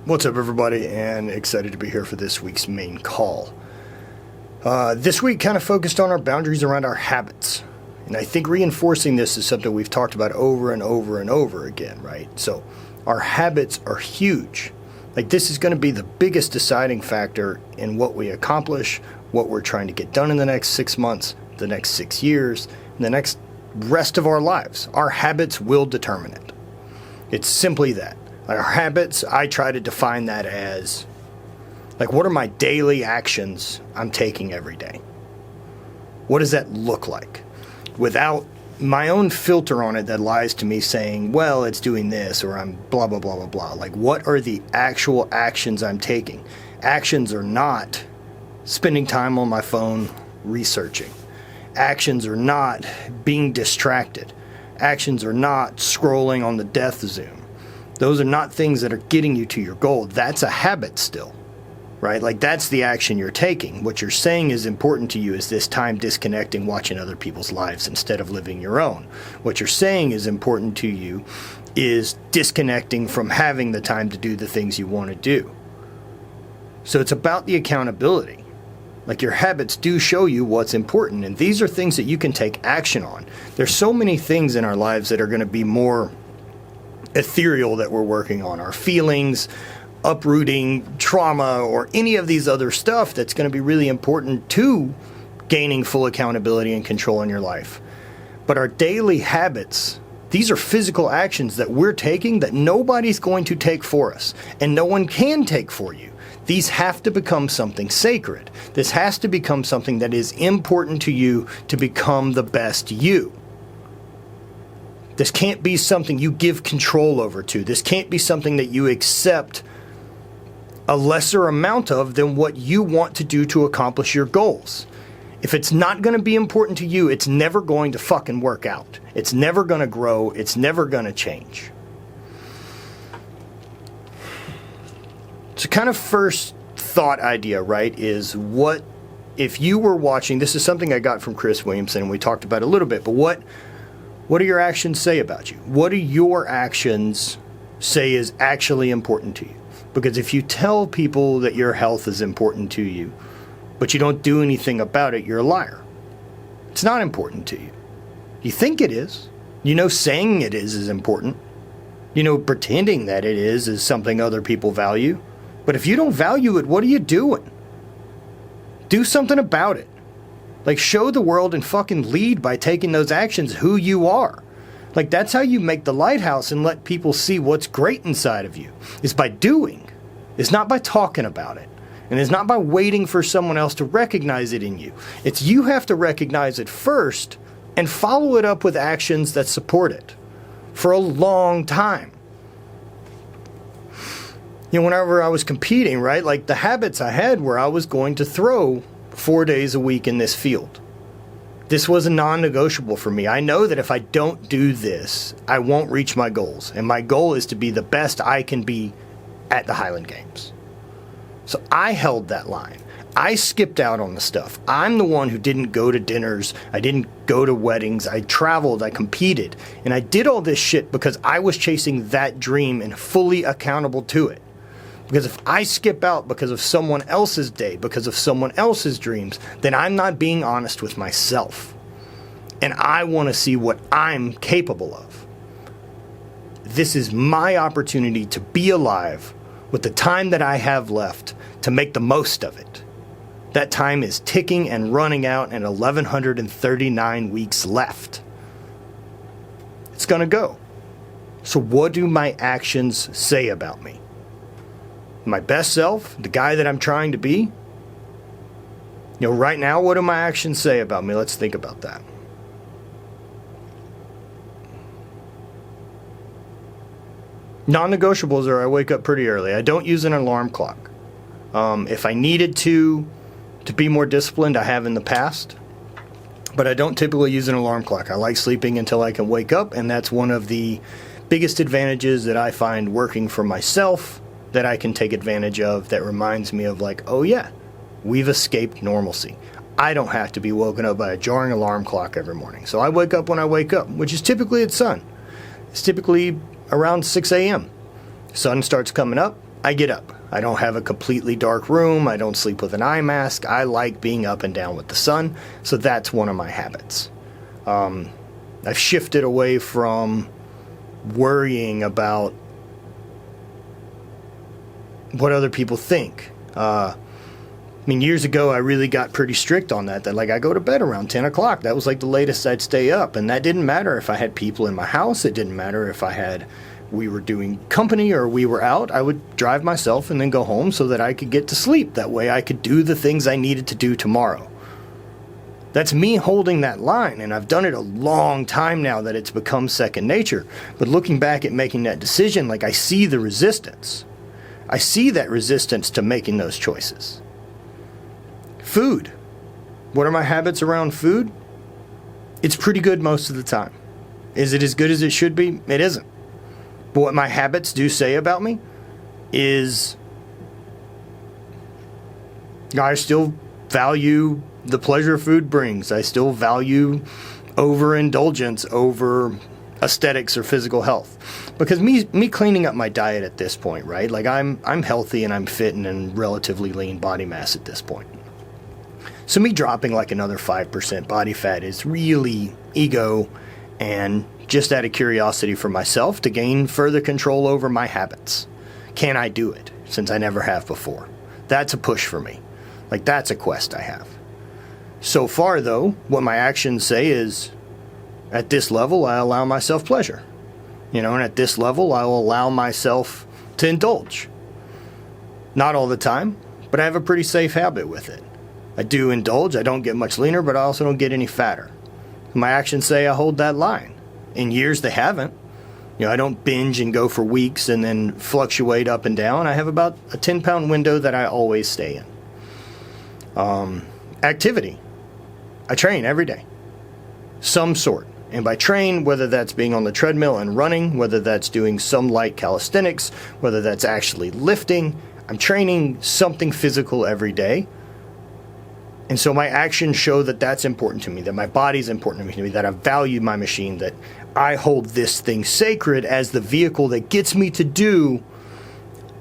What's up, everybody, and excited to be here for this week's main call. This week kind of focused on our boundaries around our habits. And I think reinforcing this is something we've talked about over and over and over again, right? So our habits are huge. Like, this is going to be the biggest deciding factor in what we accomplish, what we're trying to get done in the next 6 months, the next 6 years, and the next rest of our lives. Our habits will determine it. It's simply that. Our habits, I try to define that as, like, what are my daily actions I'm taking every day? What does that look like? Without my own filter on it that lies to me saying, well, it's doing this, or I'm blah, blah, blah, blah, blah. Like, what are the actual actions I'm taking? Actions are not spending time on my phone researching. Actions are not being distracted. Actions are not scrolling on the death zoom. Those are not things that are getting you to your goal. That's a habit still, right? Like, that's the action you're taking. What you're saying is important to you is this time disconnecting, watching other people's lives instead of living your own. What you're saying is important to you is disconnecting from having the time to do the things you want to do. So it's about the accountability. Like, your habits do show you what's important, and these are things that you can take action on. There's so many things in our lives that are going to be more ethereal that we're working on. Our feelings, uprooting trauma, or any of these other stuff that's going to be really important to gaining full accountability and control in your life. But our daily habits, these are physical actions that we're taking that nobody's going to take for us, and no one can take for you. These have to become something sacred. This has to become something that is important to you to become the best you. This can't be something you give control over to. This can't be something that you accept a lesser amount of than what you want to do to accomplish your goals. If it's not going to be important to you, it's never going to fucking work out. It's never going to grow. It's never going to change. So kind of first thought idea, right, is what if you were watching, this is something I got from Chris Williamson, and we talked about it a little bit, but what do your actions say about you? What do your actions say is actually important to you? Because if you tell people that your health is important to you, but you don't do anything about it, you're a liar. It's not important to you. You think it is. You know saying it is important. You know pretending that it is something other people value. But if you don't value it, what are you doing? Do something about it. Like, show the world and fucking lead by taking those actions who you are. Like, that's how you make the lighthouse and let people see what's great inside of you. It's by doing. It's not by talking about it. And it's not by waiting for someone else to recognize it in you. It's you have to recognize it first and follow it up with actions that support it for a long time. You know, whenever I was competing, right, like, the habits I had were I was going to throw 4 days a week in this field. This was a non-negotiable for me. I know that if I don't do this, I won't reach my goals. And my goal is to be the best I can be at the Highland Games. So I held that line. I skipped out on the stuff. I'm the one who didn't go to dinners. I didn't go to weddings. I traveled. I competed. And I did all this shit because I was chasing that dream and fully accountable to it. Because if I skip out because of someone else's day, because of someone else's dreams, then I'm not being honest with myself. And I want to see what I'm capable of. This is my opportunity to be alive with the time that I have left to make the most of it. That time is ticking and running out, and 1,139 weeks left. It's going to go. So what do my actions say about me? My best self, the guy that I'm trying to be? You know, right now, what do my actions say about me? Let's think about that. Non-negotiables are I wake up pretty early. I don't use an alarm clock. If I needed to be more disciplined, I have in the past. But I don't typically use an alarm clock. I like sleeping until I can wake up, and that's one of the biggest advantages that I find working for myself that I can take advantage of, that reminds me of, like, oh yeah, we've escaped normalcy. I don't have to be woken up by a jarring alarm clock every morning. So I wake up when I wake up, which is typically at sun. It's typically around 6 a.m. Sun starts coming up. I get up. I don't have a completely dark room. I don't sleep with an eye mask. I like being up and down with the sun. So that's one of my habits. I've shifted away from worrying about what other people think. I mean, years ago, I really got pretty strict on that. That, like, I go to bed around 10 o'clock. That was like the latest I'd stay up. And that didn't matter if I had people in my house. It didn't matter if we were doing company or we were out. I would drive myself and then go home so that I could get to sleep. That way I could do the things I needed to do tomorrow. That's me holding that line, and I've done it a long time now that it's become second nature. But looking back at making that decision, like, I see the resistance. I see that resistance to making those choices. Food. What are my habits around food? It's pretty good most of the time. Is it as good as it should be? It isn't. But what my habits do say about me is I still value the pleasure food brings. I still value overindulgence over aesthetics or physical health. Because me cleaning up my diet at this point, right? Like, I'm healthy and I'm fit and in relatively lean body mass at this point. So me dropping like another 5% body fat is really ego and just out of curiosity for myself to gain further control over my habits. Can I do it? Since I never have before. That's a push for me. Like, that's a quest I have. So far, though, what my actions say is, at this level, I allow myself pleasure. And at this level, I will allow myself to indulge. Not all the time, but I have a pretty safe habit with it. I do indulge. I don't get much leaner, but I also don't get any fatter. My actions say I hold that line. In years, they haven't. I don't binge and go for weeks and then fluctuate up and down. I have about a 10-pound window that I always stay in. Activity. I train every day. Some sort. And by train, whether that's being on the treadmill and running, whether that's doing some light calisthenics, whether that's actually lifting, I'm training something physical every day. And so my actions show that that's important to me, that my body's important to me, that I value my machine, that I hold this thing sacred as the vehicle that gets me to do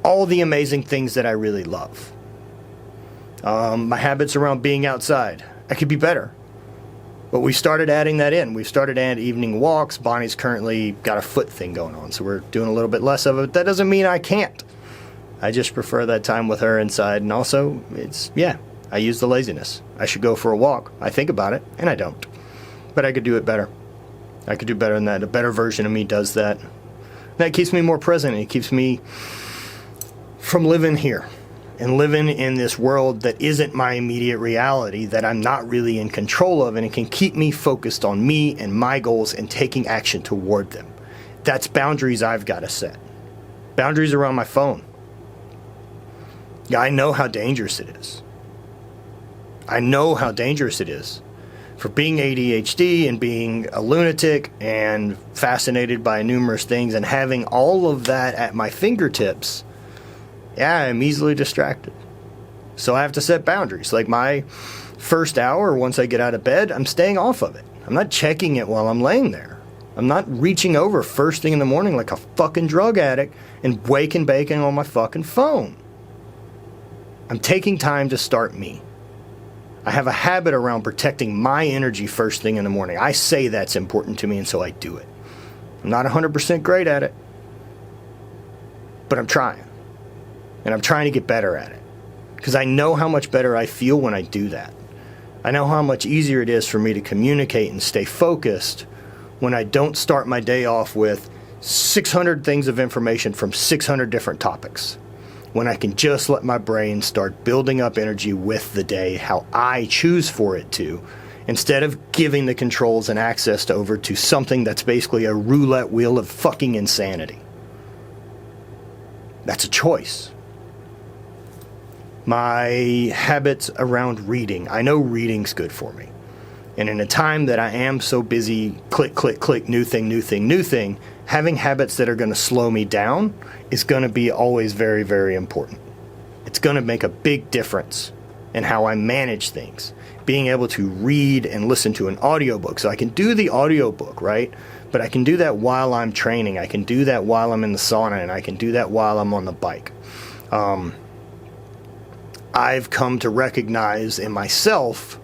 all the amazing things that I really love. My habits around being outside. I could be better. But we started adding that in. We started adding evening walks. Bonnie's currently got a foot thing going on, so we're doing a little bit less of it. That doesn't mean I can't. I just prefer that time with her inside. And also, I use the laziness. I should go for a walk. I think about it, and I don't. But I could do it better. I could do better than that. A better version of me does that. That keeps me more present. It keeps me from living here and living in this world that isn't my immediate reality, that I'm not really in control of, and it can keep me focused on me and my goals and taking action toward them. That's boundaries I've got to set. Boundaries around my phone. I know how dangerous it is. I know how dangerous it is. For being ADHD and being a lunatic and fascinated by numerous things and having all of that at my fingertips, I'm easily distracted. So I have to set boundaries. Like, my first hour, once I get out of bed, I'm staying off of it. I'm not checking it while I'm laying there. I'm not reaching over first thing in the morning like a fucking drug addict and waking bacon on my fucking phone. I'm taking time to start me. I have a habit around protecting my energy first thing in the morning. I say that's important to me, and so I do it. I'm not 100% great at it, but I'm trying. And I'm trying to get better at it. Because I know how much better I feel when I do that. I know how much easier it is for me to communicate and stay focused when I don't start my day off with 600 things of information from 600 different topics. When I can just let my brain start building up energy with the day how I choose for it to, instead of giving the controls and access over to something that's basically a roulette wheel of fucking insanity. That's a choice. My habits around reading. I know reading's good for me. And in a time that I am so busy, click, click, click, new thing, new thing, new thing, having habits that are going to slow me down is going to be always very, very important. It's going to make a big difference in how I manage things. Being able to read and listen to an audiobook. So I can do the audiobook, right? But I can do that while I'm training. I can do that while I'm in the sauna, and I can do that while I'm on the bike. I've come to recognize in myself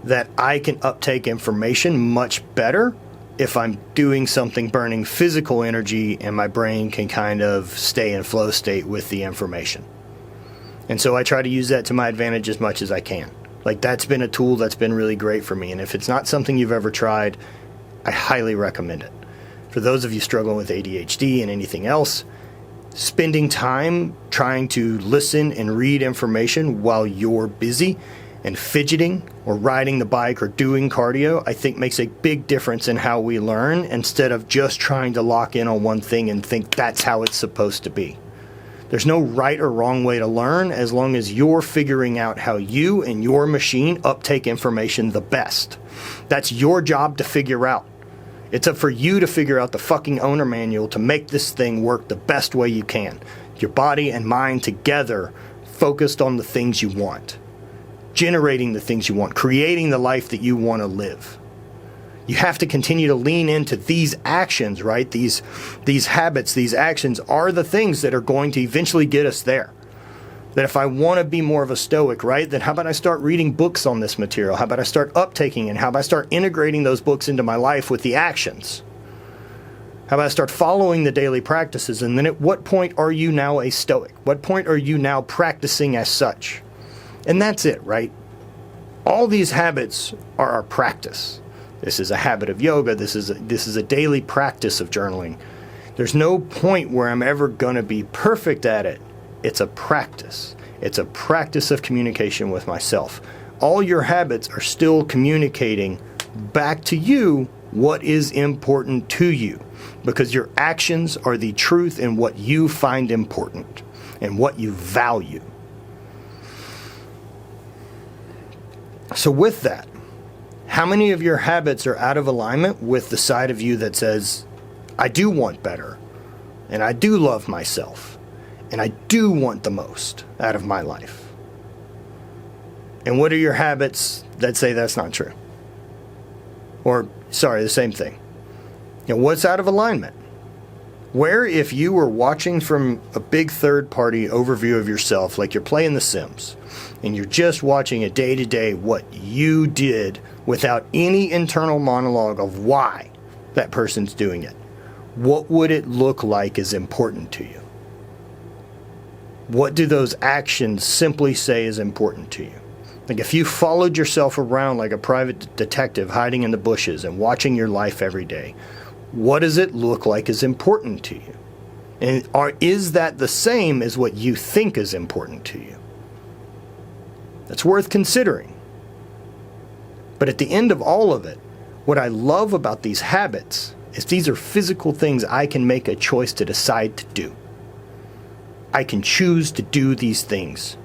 that I can uptake information much better if I'm doing something burning physical energy and my brain can kind of stay in flow state with the information. And so I try to use that to my advantage as much as I can. Like, that's been a tool that's been really great for me. And if it's not something you've ever tried, I highly recommend it. For those of you struggling with ADHD and anything else, spending time trying to listen and read information while you're busy and fidgeting or riding the bike or doing cardio, I think makes a big difference in how we learn, instead of just trying to lock in on one thing and think that's how it's supposed to be. There's no right or wrong way to learn as long as you're figuring out how you and your machine uptake information the best. That's your job to figure out. It's up for you to figure out the fucking owner manual to make this thing work the best way you can. Your body and mind together, focused on the things you want. Generating the things you want. Creating the life that you want to live. You have to continue to lean into these actions, right? These habits, these actions are the things that are going to eventually get us there. That if I want to be more of a stoic, right, then how about I start reading books on this material? How about I start uptaking and how about I start integrating those books into my life with the actions? How about I start following the daily practices? And then at what point are you now a stoic? What point are you now practicing as such? And that's it, right? All these habits are our practice. This is a habit of yoga. This is a daily practice of journaling. There's no point where I'm ever going to be perfect at it. It's a practice. It's a practice of communication with myself. All your habits are still communicating back to you what is important to you, because your actions are the truth in what you find important and what you value. So with that, how many of your habits are out of alignment with the side of you that says, I do want better, and I do love myself, and I do want the most out of my life? And what are your habits that say that's not true? Or, sorry, the same thing. You know, what's out of alignment? Where, if you were watching from a big third-party overview of yourself, like you're playing The Sims, and you're just watching a day-to-day what you did without any internal monologue of why that person's doing it, what would it look like is important to you? What do those actions simply say is important to you? Like, if you followed yourself around like a private detective hiding in the bushes and watching your life every day, what does it look like is important to you? And is that the same as what you think is important to you? That's worth considering. But at the end of all of it, what I love about these habits is these are physical things I can make a choice to decide to do. I can choose to do these things.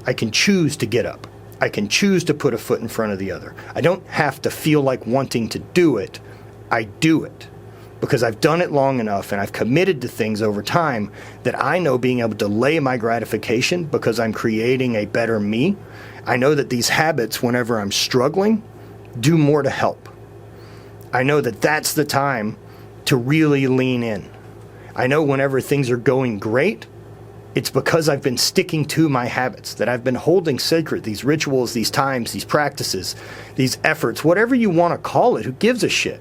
I can choose to get up. I can choose to put a foot in front of the other. I don't have to feel like wanting to do it. I do it because I've done it long enough and I've committed to things over time that I know being able to delay my gratification because I'm creating a better me. I know that these habits, whenever I'm struggling, do more to help. I know that that's the time to really lean in. I know whenever things are going great, it's because I've been sticking to my habits, that I've been holding sacred these rituals, these times, these practices, these efforts, whatever you want to call it, who gives a shit?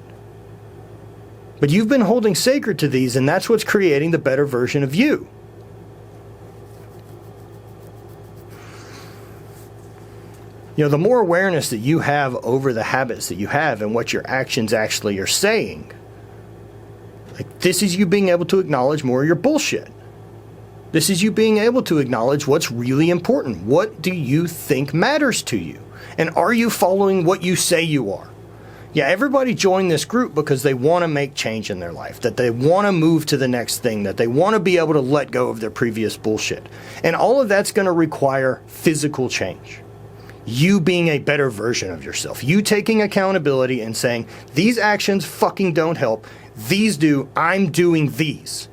But you've been holding sacred to these, and that's what's creating the better version of you. You know, the more awareness that you have over the habits that you have and what your actions actually are saying, like, this is you being able to acknowledge more of your bullshit. This is you being able to acknowledge what's really important. What do you think matters to you? And are you following what you say you are? Yeah, everybody joined this group because they want to make change in their life, that they want to move to the next thing, that they want to be able to let go of their previous bullshit. And all of that's going to require physical change. You being a better version of yourself. You taking accountability and saying, these actions fucking don't help. These do. I'm doing these.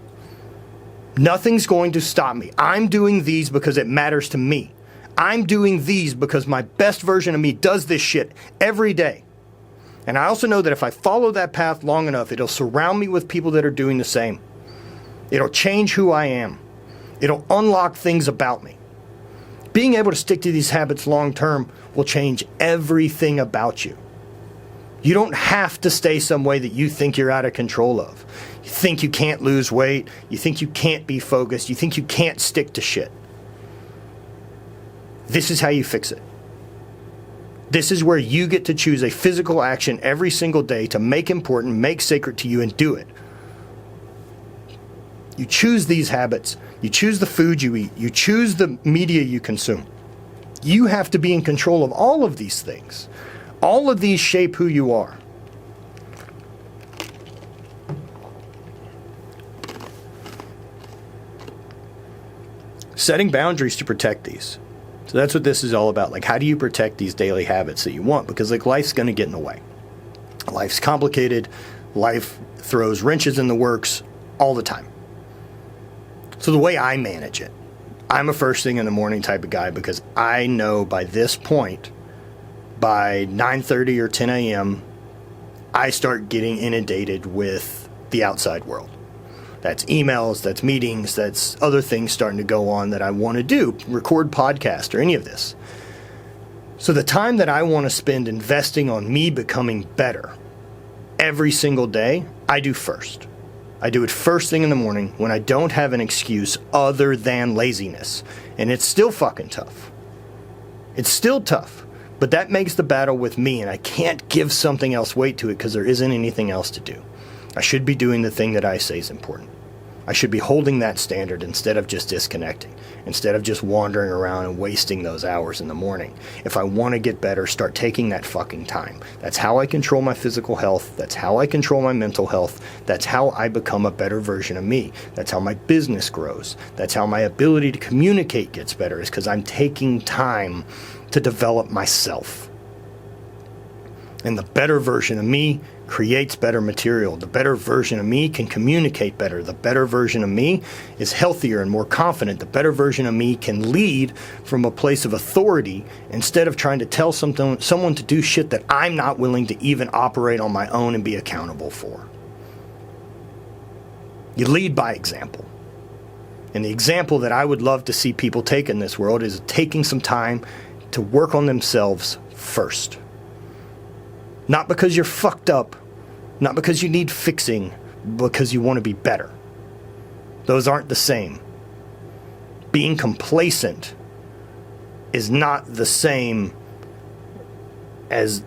Nothing's going to stop me. I'm doing these because it matters to me. I'm doing these because my best version of me does this shit every day. And I also know that if I follow that path long enough, it'll surround me with people that are doing the same. It'll change who I am. It'll unlock things about me. Being able to stick to these habits long term will change everything about you. You don't have to stay some way that you think you're out of control of. You think you can't lose weight. You think you can't be focused. You think you can't stick to shit. This is how you fix it. This is where you get to choose a physical action every single day to make important, make sacred to you, and do it. You choose these habits. You choose the food you eat. You choose the media you consume. You have to be in control of all of these things. All of these shape who you are. Setting boundaries to protect these. So that's what this is all about. Like, how do you protect these daily habits that you want? Because like life's going to get in the way. Life's complicated. Life throws wrenches in the works all the time. So the way I manage it, I'm a first thing in the morning type of guy because I know by this point, by 9:30 or 10 a.m., I start getting inundated with the outside world. That's emails, that's meetings, that's other things starting to go on that I want to do, record podcast or any of this. So the time that I want to spend investing on me becoming better every single day, I do first. I do it first thing in the morning when I don't have an excuse other than laziness. And it's still fucking tough. It's still tough. But that makes the battle with me, and I can't give something else weight to it because there isn't anything else to do. I should be doing the thing that I say is important. I should be holding that standard instead of just disconnecting, instead of just wandering around and wasting those hours in the morning. If I want to get better, start taking that fucking time. That's how I control my physical health. That's how I control my mental health. That's how I become a better version of me. That's how my business grows. That's how my ability to communicate gets better, is because I'm taking time to develop myself. And the better version of me creates better material. The better version of me can communicate better. The better version of me is healthier and more confident. The better version of me can lead from a place of authority instead of trying to tell someone to do shit that I'm not willing to even operate on my own and be accountable for. You lead by example. And the example that I would love to see people take in this world is taking some time to work on themselves first. Not because you're fucked up, not because you need fixing, because you want to be better. Those aren't the same. Being complacent is not the same as,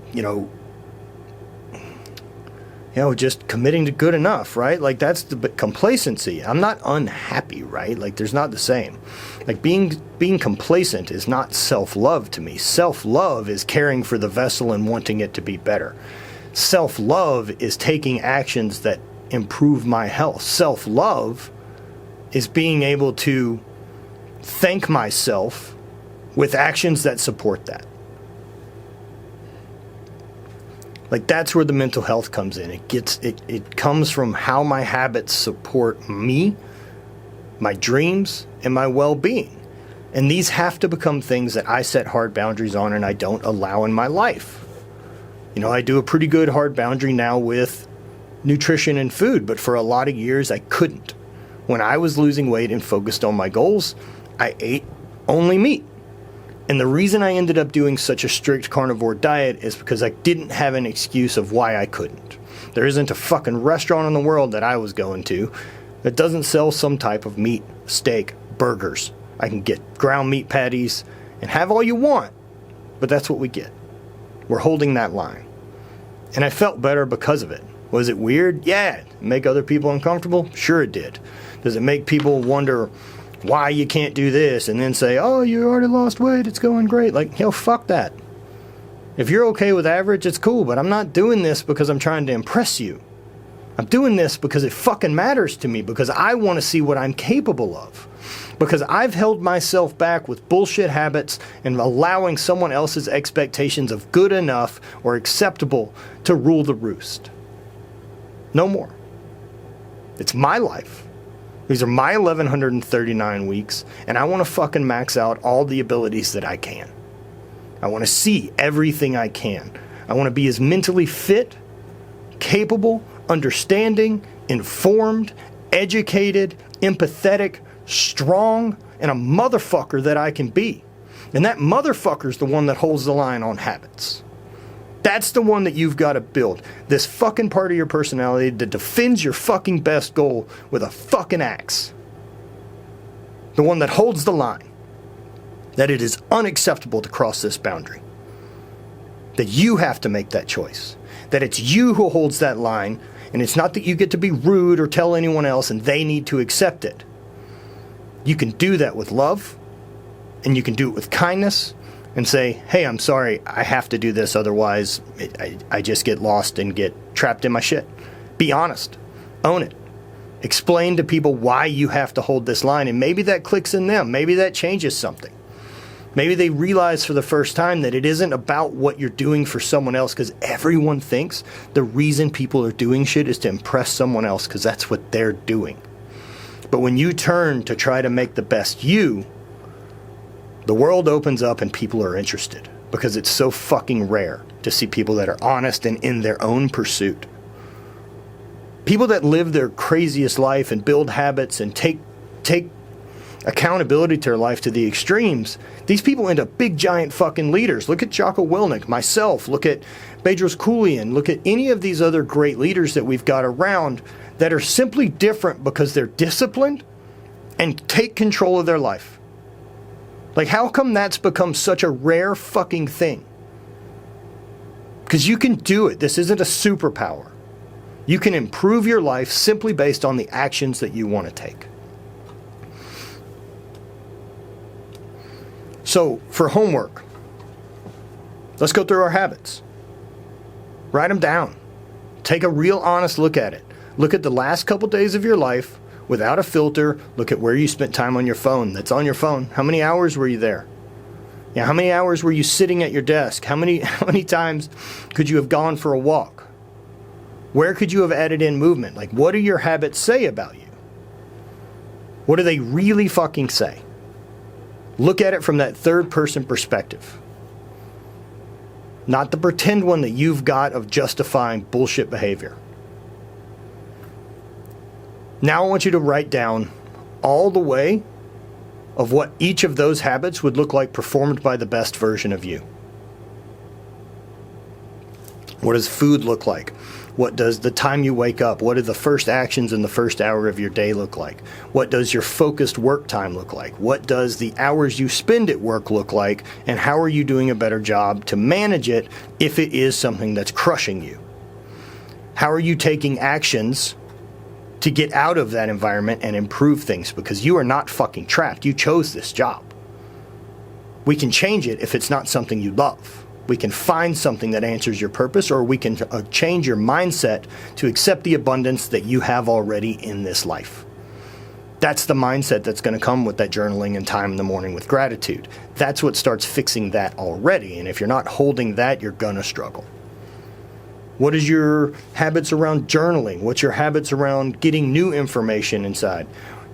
just committing to good enough, right? Like, that's the complacency. I'm not unhappy, right? Like, there's not the same. Like, being complacent is not self-love to me. Self-love is caring for the vessel and wanting it to be better. Self-love is taking actions that improve my health. Self-love is being able to thank myself with actions that support that. Like, that's where the mental health comes in. It comes from how my habits support me, my dreams, and my well-being. And these have to become things that I set hard boundaries on and I don't allow in my life. I do a pretty good hard boundary now with nutrition and food, but for a lot of years I couldn't. When I was losing weight and focused on my goals, I ate only meat. And the reason I ended up doing such a strict carnivore diet is because I didn't have an excuse of why I couldn't. There isn't a fucking restaurant in the world that I was going to that doesn't sell some type of meat, steak, burgers. I can get ground meat patties and have all you want, but that's what we get. We're holding that line. And I felt better because of it. Was it weird? Yeah. Make other people uncomfortable? Sure it did. Does it make people wonder why you can't do this and then say, oh, you already lost weight, it's going great? Like, fuck that. If you're okay with average, it's cool, but I'm not doing this because I'm trying to impress you. I'm doing this because it fucking matters to me, because I want to see what I'm capable of. Because I've held myself back with bullshit habits and allowing someone else's expectations of good enough or acceptable to rule the roost. No more. It's my life. These are my 1,139 weeks, and I want to fucking max out all the abilities that I can. I want to see everything I can. I want to be as mentally fit, capable, understanding, informed, educated, empathetic, strong, and a motherfucker that I can be. And that motherfucker's the one that holds the line on habits. That's the one that you've got to build. This fucking part of your personality that defends your fucking best goal with a fucking axe. The one that holds the line. That it is unacceptable to cross this boundary. That you have to make that choice. That it's you who holds that line, and it's not that you get to be rude or tell anyone else and they need to accept it. You can do that with love, and you can do it with kindness, and say, hey, I'm sorry, I have to do this, otherwise I just get lost and get trapped in my shit. Be honest. Own it. Explain to people why you have to hold this line, and maybe that clicks in them. Maybe that changes something. Maybe they realize for the first time that it isn't about what you're doing for someone else, because everyone thinks the reason people are doing shit is to impress someone else, because that's what they're doing. But when you turn to try to make the best you, the world opens up and people are interested, because it's so fucking rare to see people that are honest and in their own pursuit. People that live their craziest life and build habits and take accountability to their life to the extremes, these people end up big giant fucking leaders. Look at Jocko Willink, myself, look at Bedros Keuilian, look at any of these other great leaders that we've got around that are simply different because they're disciplined and take control of their life. Like, how come that's become such a rare fucking thing? Because you can do it. This isn't a superpower. You can improve your life simply based on the actions that you want to take. So, for homework, let's go through our habits. Write them down. Take a real honest look at it. Look at the last couple days of your life without a filter. Look at where you spent time on your phone. That's on your phone. How many hours were you there? Yeah, how many hours were you sitting at your desk? How many times could you have gone for a walk? Where could you have added in movement? Like, what do your habits say about you? What do they really fucking say? Look at it from that third person perspective. Not the pretend one that you've got of justifying bullshit behavior. Now I want you to write down all the way of what each of those habits would look like performed by the best version of you. What does food look like? What does the time you wake up? What do the first actions in the first hour of your day look like? What does your focused work time look like? What does the hours you spend at work look like? And how are you doing a better job to manage it if it is something that's crushing you? How are you taking actions to get out of that environment and improve things? Because you are not fucking trapped. You chose this job. We can change it if it's not something you love. We can find something that answers your purpose, or we can change your mindset to accept the abundance that you have already in this life. That's the mindset that's going to come with that journaling and time in the morning with gratitude. That's what starts fixing that already. And if you're not holding that, you're going to struggle. What is your habits around journaling? What's your habits around getting new information inside?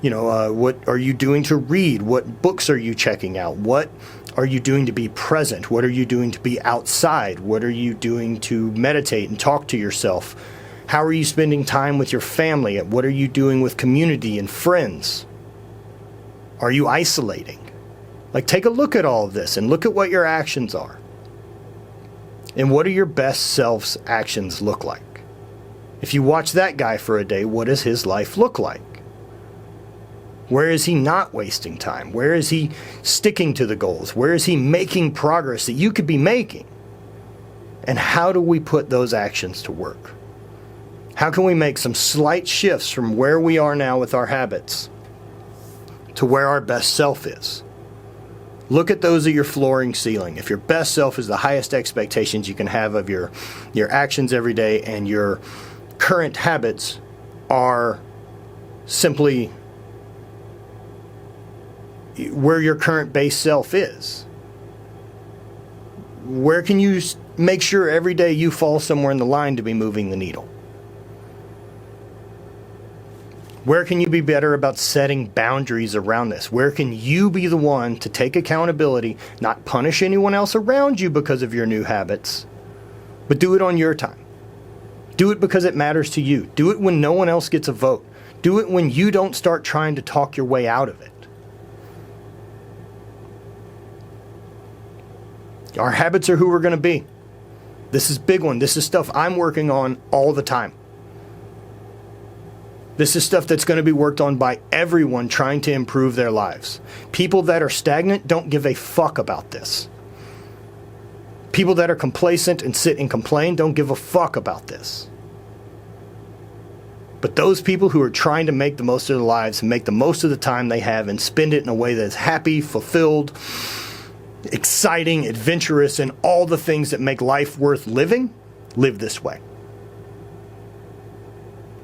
What are you doing to read? What books are you checking out? What are you doing to be present? What are you doing to be outside? What are you doing to meditate and talk to yourself? How are you spending time with your family? What are you doing with community and friends? Are you isolating? Like, take a look at all of this and look at what your actions are. And what do your best self's actions look like? If you watch that guy for a day, what does his life look like? Where is he not wasting time? Where is he sticking to the goals? Where is he making progress that you could be making? And how do we put those actions to work? How can we make some slight shifts from where we are now with our habits to where our best self is? Look at those at your flooring ceiling. If your best self is the highest expectations you can have of your actions every day, and your current habits are simply where your current base self is, where can you make sure every day you fall somewhere in the line to be moving the needle? Where can you be better about setting boundaries around this? Where can you be the one to take accountability, not punish anyone else around you because of your new habits, but do it on your time? Do it because it matters to you. Do it when no one else gets a vote. Do it when you don't start trying to talk your way out of it. Our habits are who we're going to be. This is a big one. This is stuff I'm working on all the time. This is stuff that's going to be worked on by everyone trying to improve their lives. People that are stagnant don't give a fuck about this. People that are complacent and sit and complain don't give a fuck about this. But those people who are trying to make the most of their lives and make the most of the time they have and spend it in a way that's happy, fulfilled, exciting, adventurous, and all the things that make life worth living, live this way.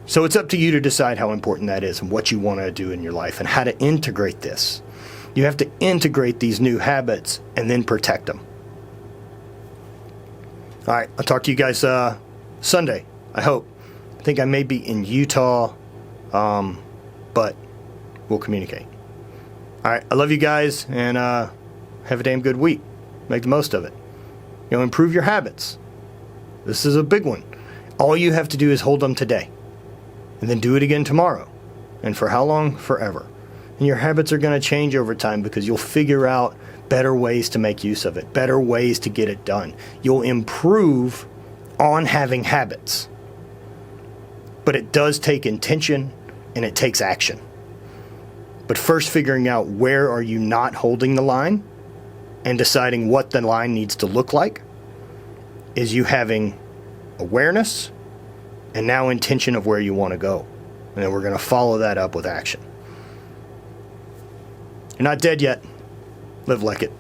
So it's up to you to decide how important that is and what you want to do in your life and how to integrate this. You have to integrate these new habits and then protect them. All right, I'll talk to you guys Sunday, I hope. I think I may be in Utah, but we'll communicate. All right, I love you guys, and have a damn good week. Make the most of it. Improve your habits. This is a big one. All you have to do is hold them today, and then do it again tomorrow. And for how long? Forever. And your habits are going to change over time because you'll figure out better ways to make use of it, better ways to get it done. You'll improve on having habits. But it does take intention and it takes action. But first figuring out where are you not holding the line and deciding what the line needs to look like is you having awareness and now intention of where you want to go. And then we're going to follow that up with action. You're not dead yet. Live like it.